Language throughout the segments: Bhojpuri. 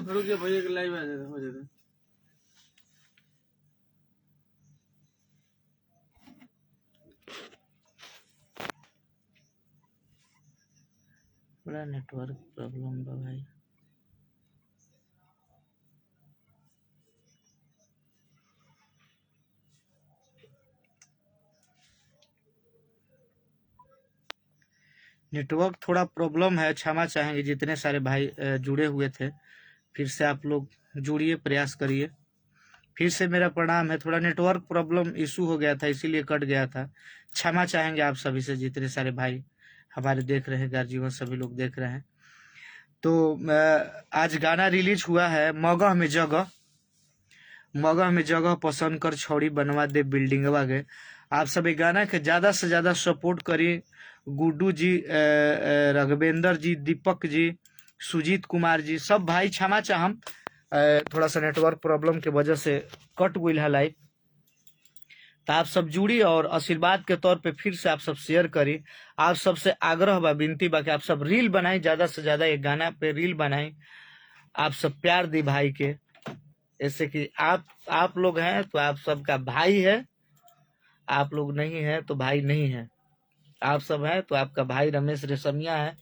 रुकिए भैया के लाइव आ जाते हो जाते। बड़ा नेटवर्क प्रॉब्लम बा भाई। नेटवर्क थोड़ा प्रॉब्लम है, क्षमा चाहेंगे जितने सारे भाई जुड़े हुए थे। फिर से आप लोग जुड़िए, प्रयास करिए। फिर से मेरा प्रणाम है। थोड़ा नेटवर्क प्रॉब्लम इशू हो गया था, इसीलिए कट गया था। क्षमा चाहेंगे आप सभी से, जितने सारे भाई हमारे देख रहे हैं, गार्जियन सभी लोग देख रहे हैं। तो आज गाना रिलीज हुआ है, मगह में जगह। मगह में जगह पसंद कर छौड़ी बनवा दे बिल्डिंगवा के। आप सभी गाना के ज्यादा से ज्यादा सपोर्ट करिए। गुड्डू जी, रघवेंद्र जी, दीपक जी, सुजीत कुमार जी, सब भाई क्षमा चाहम, थोड़ा सा नेटवर्क प्रॉब्लम के वजह से कट गई है लाइव। तो आप सब जुड़ी और आशीर्वाद के तौर पे फिर से आप सब शेयर करी। आप सबसे आग्रह बा, विनती बा कि आप सब रील बनाई, ज्यादा से ज्यादा ये गाना पे रील बनाई। आप सब प्यार दी भाई के, ऐसे कि आप लोग हैं तो आप सबका भाई है, आप लोग नहीं है तो भाई नहीं है। आप सब हैं तो आपका भाई रमेश रेशमिया है।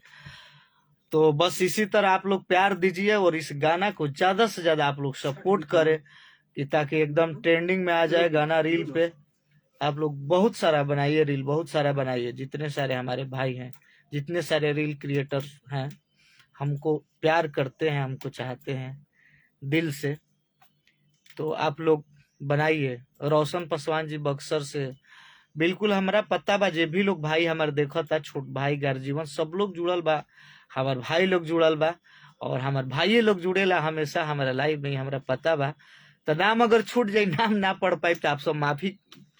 तो बस इसी तरह आप लोग प्यार दीजिए और इस गाना को ज्यादा से ज्यादा आप लोग सपोर्ट करें, कि ताकि एकदम ट्रेंडिंग में आ जाए गाना रील पे। आप लोग बहुत सारा बनाइए रील, बहुत सारा बनाइए। जितने सारे हमारे भाई हैं, जितने सारे रील क्रिएटर हैं, हमको प्यार करते हैं, हमको चाहते हैं दिल से। तो आप लोग बनाइए। रोशन पासवान जी बक्सर से, बिल्कुल हमारा पता बा, जे भी लोग भाई हमारे देखा था, छोट भाई गार्जीवन सब लोग जुड़ल बा, हमार भाई लोग जुड़ल बा, और हमार भाई लोग जुड़ेला हमेशा हमारा लाइव में, हमारा पता बा। तो नाम अगर छूट जाए, नाम ना पढ़ पाए, तो आप सब माफी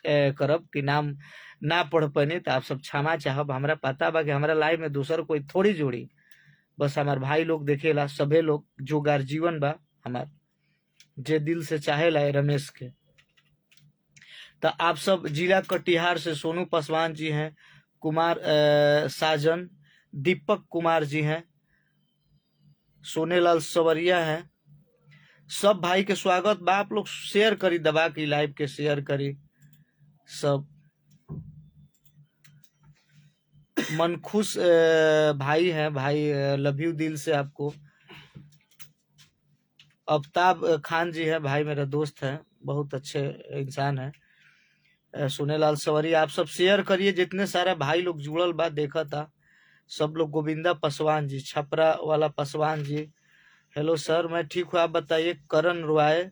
करब कि नाम ना पढ़ पाने, तो आप सब क्षमा चाहब। हमारा पता बा कि हमारा लाइव में दूसर कोई थोड़ी जुड़ी, बस हमार भाई लोग देखेला, सभे लोग जो गार्जीवन बा हमार, जे दिल से चाहेला रमेश के। तो आप सब, जिला कटिहार से सोनू पासवान जी हैं, कुमार साजन, दीपक कुमार जी हैं, सोनेलाल सवरिया हैं, सब भाई के स्वागत बा। आप लोग शेयर करी, दबा की लाइव के शेयर करी सब। मनखुश भाई हैं, भाई लव यू दिल से आपको। अफ्ताब खान जी है भाई, मेरा दोस्त है, बहुत अच्छे इंसान है। सोनेलाल सवरिया, आप सब शेयर करिए, जितने सारे भाई लोग जुड़ल बा देखा था सब लोग। गोविंदा पासवान जी, छपरा वाला पासवान जी, हेलो सर, मैं ठीक हूँ, आप बताइए। करण रॉय,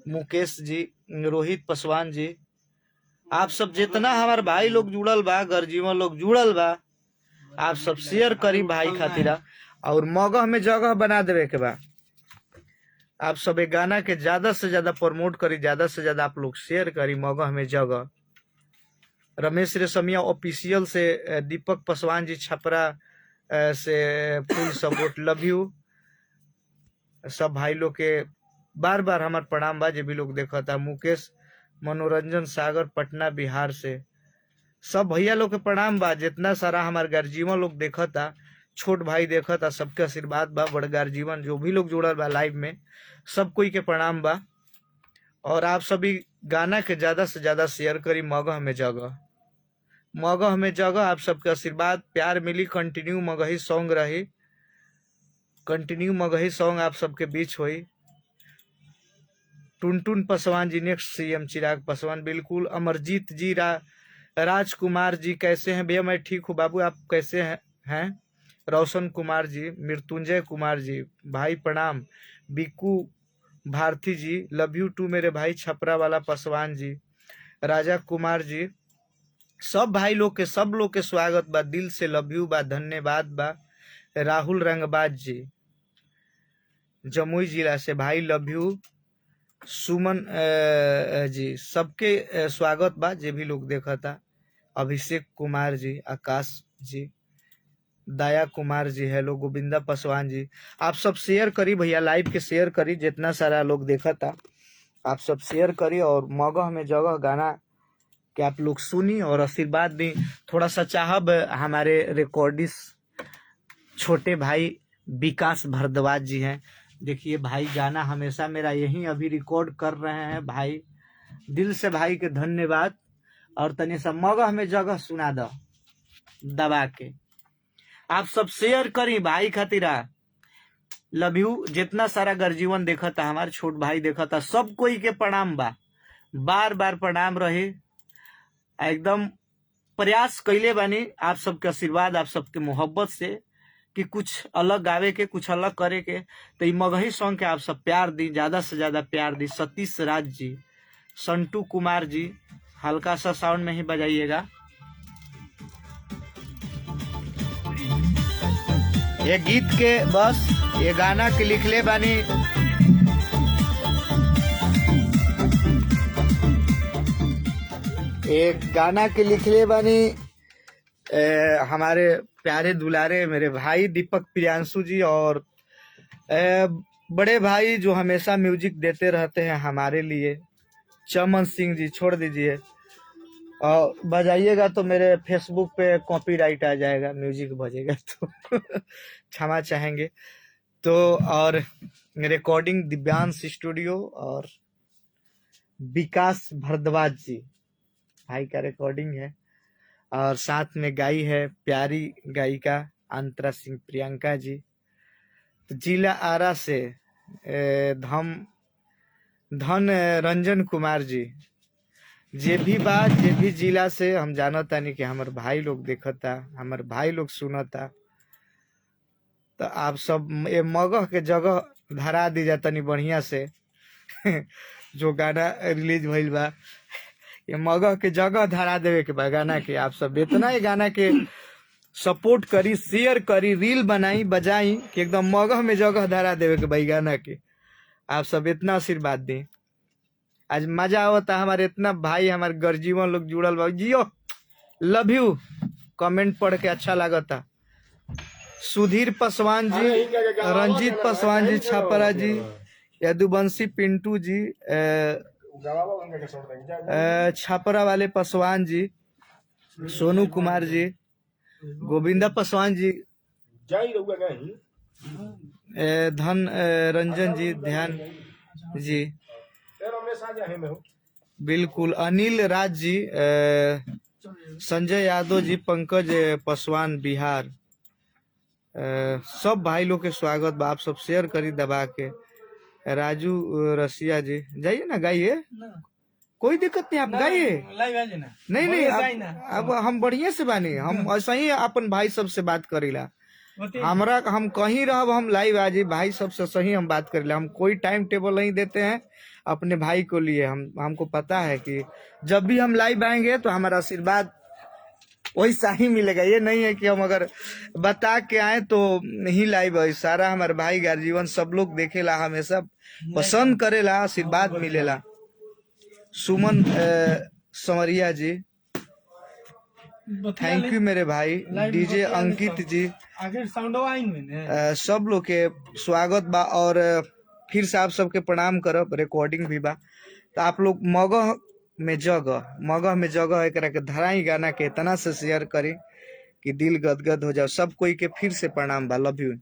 मुकेश जी, रोहित पासवान जी, आप सब जितना हमारे भाई लोग जुड़ल बा, गर्जीवन लोग जुड़ल बा, आप सब शेयर करी भाई खातिर। और मगह में जगह बना देवे के बा। आप सब एक गाना के ज्यादा से ज्यादा प्रमोट करी, ज्यादा से ज्यादा आप लोग शेयर करी। मगह में जगह, रमेश रेशमिया ऑफिशियल से, दीपक पासवान जी छपरा से फुल सपोर्ट, लव यू। सब भाई लोग के बार बार हमार प्रणाम बा, जे भी लोग देखा था। मुकेश मनोरंजन सागर पटना बिहार से, सब भैया लोग के प्रणाम बा। जितना सारा हमार गार्जीवन लोग देखा था, छोट भाई देखा था, सबके आशीर्वाद बा। बड़ गार्जीवन जो भी लोग जुड़ल बा लाइव में, सब कोई के प्रणाम बा। और आप सभी गाना के ज्यादा से ज्यादा शेयर करी। मगह में जगह, मगह में जगह, आप सबके आशीर्वाद प्यार मिली। कंटिन्यू मगही सॉन्ग रही, कंटिन्यू मगही सॉन्ग आप सबके बीच हुई। टुनटुन पासवान जी नेक्स्ट सीएम, चिराग पासवान, बिल्कुल। अमरजीत जी, राजकुमार जी, कैसे हैं भैया? मैं ठीक हूँ बाबू, आप कैसे हैं? रोशन कुमार जी, मृत्युंजय कुमार जी, भाई प्रणाम। बिकू भारती जी, लव यू टू मेरे भाई छपरा वाला पासवान जी। राजा कुमार जी, सब भाई लोग के, सब लोग के स्वागत बा, दिल से लव यू बा, धन्यवाद बा। राहुल रंगबाज जी, जमुई जिला से, भाई लव यू। सुमन जी, सबके स्वागत बा, जे भी लोग देखा था। अभिषेक कुमार जी, आकाश जी, दया कुमार जी, हेलो। गोविंदा पासवान जी, आप सब शेयर करी भैया, लाइव के शेयर करी, जितना सारा लोग देखा था आप सब शेयर करी। और मगह में जगह गाना कि आप लोग सुनी और आशीर्वाद दी। थोड़ा सा चाहब हमारे रिकॉर्डिस्ट छोटे भाई विकास भारद्वाज जी हैं। देखिए भाई गाना हमेशा मेरा यहीं अभी रिकॉर्ड कर रहे हैं भाई, दिल से भाई के धन्यवाद। और तनी सा मगह में जगह सुना दो दबा के, आप सब शेयर करी भाई खातिरा। Love you. जितना सारा गर्जीवन देखा था, हमारे छोट भाई देखा था, सब कोई के प्रणाम बा, बार बार प्रणाम रहे। एकदम प्रयास कैले बानी आप सबके आशीर्वाद, आप सबके मोहब्बत से कि कुछ अलग गावे के, कुछ अलग करे के। तो मगही सॉन्ग के आप सब प्यार दी, ज्यादा से ज्यादा प्यार दी। सतीश राज जी, संटू कुमार जी, हल्का सा साउंड में ही बजाइएगा। ये गीत के बस ये गाना के लिखले बानी एक गाना के लिखले बानी हमारे प्यारे दुलारे मेरे भाई दीपक प्रियांशु जी और बड़े भाई जो हमेशा म्यूजिक देते रहते हैं हमारे लिए, चमन सिंह जी। छोड़ दीजिए और बजाइएगा तो मेरे फेसबुक पे कॉपीराइट आ जाएगा, म्यूजिक बजेगा तो क्षमा चाहेंगे। तो और रिकॉर्डिंग दिव्यांश स्टूडियो और विकास भारद्वाज जी भाई का रिकॉर्डिंग है। और साथ में गाई है प्यारी गायिका अंतरा सिंह प्रियंका जी। तो जिला आरा से धन रंजन कुमार जी। जे भी जिला से हम जानता नहीं कि हमारे भाई लोग देखता, हमारे भाई लोग सुनता। तो आप सब ये मगह के जगह धरा दी जा तनी बढ़िया से जो गाना रिलीज भइल बा, ये मगह के जगह धरा देवे के बा गाना के। आप सब इतना ही गाना के सपोर्ट करी, शेयर करी, रील बनाई, बजाई कि एकदम मगह में जगह धरा देवे के भाई गाना के। आप सब इतना आशीर्वाद दें। आज मजा आवता, हमारे इतना भाई हमारे गर्जीवन लोग जुड़ल बा। जियो, लव यू। कमेंट पढ़ के अच्छा लागता। सुधीर पासवान जी, रंजीत पासवान जी, छापरा जी, यदुवंशी पिंटू जी, छापरा वाले पासवान जी, सोनू कुमार जी, गोविंदा पासवान जी, धन रंजन जी, ध्यान जी, बिल्कुल, अनिल राज जी, संजय यादव जी, पंकज पासवान बिहार, सब भाई लोग के स्वागत बा। आप सब शेयर करी दबा के। राजू रसिया जी, जाइए ना, गाइए, कोई दिक्कत नहीं, आप गाइए। नहीं अब हम बढ़िया से बानी, हम ऐसा ही अपन भाई सब से बात करीला। हमरा हम कहीं रहब, हम लाइव आ जाए, भाई सबसे सही हम बात करीला। हम कोई टाइम टेबल नहीं देते हैं अपने भाई को लिए। हमको पता है कि जब भी हम लाइव आएंगे तो हमारा आशीर्वाद वैसा ही मिलेगा। ये नहीं है कि हम अगर बता के आए तो नहीं लाइव है। सारा हमारे भाई गार्जीवन सब लोग देखेला, हमेशा पसंद करेला, आशीर्वाद मिलेला। सुमन समरिया जी, थैंक यू मेरे भाई। डीजे अंकित जी, सब लोग के स्वागत बा। और फिर से आप सबके प्रणाम करब। रिकॉर्डिंग भी बा, तो आप लोग मगह में जगह एकरा के धराई गाना के इतना से शेयर करी कि दिल गदगद हो जाओ। सब कोई के फिर से प्रणाम बा। Love you.